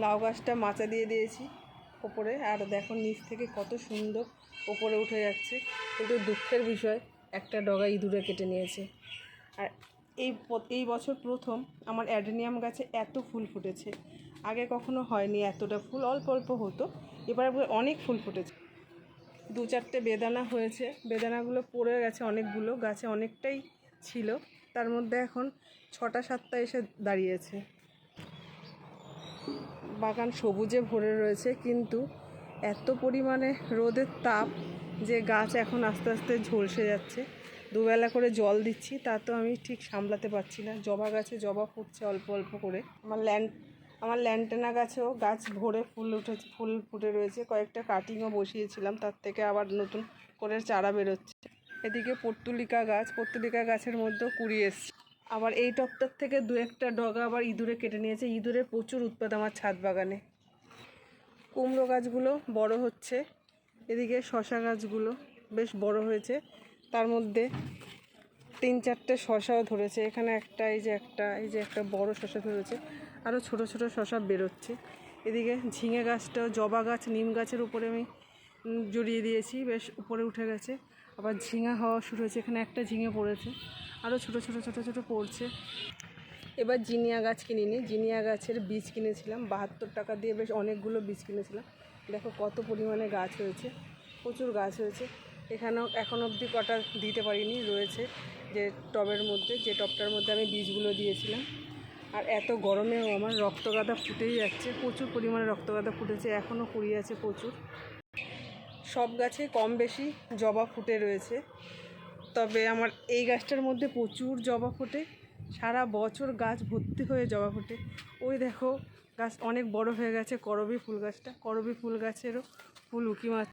লাউ গাছটা মাচা দিয়ে দিয়েছি ওপরে, আর দেখো নিচ থেকে কত সুন্দর ওপরে উঠে যাচ্ছে। কিন্তু দুঃখের বিষয় একটা ডগা ইঁদুরে কেটে নিয়েছে। আর এই বছর প্রথম আমার অ্যাডেনিয়াম গাছে এত ফুল ফুটেছে, আগে কখনো হয়নি এতটা ফুল, অল্প অল্প হতো, এবার অনেক ফুল ফুটেছে। 2-4টে বেদানা হয়েছে, বেদানাগুলো পড়ে গেছে অনেকগুলো, গাছে অনেকটাই ছিল, তার মধ্যে এখন 6টা-7টা এসে দাঁড়িয়েছে। বাগান সবুজে ভরে রয়েছে, কিন্তু এত পরিমাণে রোদের তাপ যে গাছ এখন আস্তে আস্তে ঝলসে যাচ্ছে। দুবেলা করে জল দিচ্ছি, তা তো আমি ঠিক সামলাতে পারছি না। জবা গাছে জবা ফুটছে অল্প অল্প করে। আমার ল্যান্টেনা গাছেও গাছ ভরে ফুল ফুটে রয়েছে। কয়েকটা কাটিংও বসিয়েছিলাম, তার থেকে আবার নতুন করে চারা বেরোচ্ছে। এদিকে পর্তুলিকা গাছের মধ্যেও কুড়ি এসছে। আবার এই টবটার থেকে 2-1টা ডগা আবার ইঁদুরে কেটে নিয়েছে। ইঁদুরের প্রচুর উৎপাত আমার ছাদ বাগানে। কুমড়ো গাছগুলো বড় হচ্ছে, এদিকে শশা গাছগুলো বেশ বড় হয়েছে, তার মধ্যে 3-4টে শশাও ধরেছে। এখানে এই যে একটা বড় শশা ধরেছে, আরও ছোট ছোট শশা বেরোচ্ছে। এদিকে ঝিঙে গাছটাও, জবা গাছ নিম গাছের উপরে আমি জড়িয়ে দিয়েছি, বেশ উপরে উঠে গেছে। আবার ঝিঙা হওয়া শুরু হয়েছে, এখানে একটা ঝিঙে পড়েছে, আরও ছোট ছোট পড়ছে। এবার জিনিয়া গাছ কিনিনি, জিনিয়া গাছের বীজ কিনেছিলাম 72 টাকা দিয়ে, বেশ অনেকগুলো বীজ কিনেছিলাম। দেখো কত পরিমাণে গাছ হয়েছে, প্রচুর গাছ হয়েছে। এখানেও এখন অবধি কটা দিতে পারিনি, রয়েছে যে টবটার মধ্যে আমি বীজগুলো দিয়েছিলাম। আর এত গরমেও আমার রক্তগাঁদা ফুটেই যাচ্ছে, প্রচুর পরিমাণে রক্তগাঁদা ফুটেছে, এখনও কুড়ি আছে প্রচুর। সব গাছে কম বেশি জবা ফুটে রয়েছে, তবে আমার এই গাছটার মধ্যে প্রচুর জবা ফোটে, সারা বছর গাছ ভর্তি হয়ে জবা ফোটে। ওই দেখো গাছ অনেক বড় হয়ে গেছে, করবী ফুল গাছটা, করবী ফুল গাছেরও ফুল উঁকি মারছে।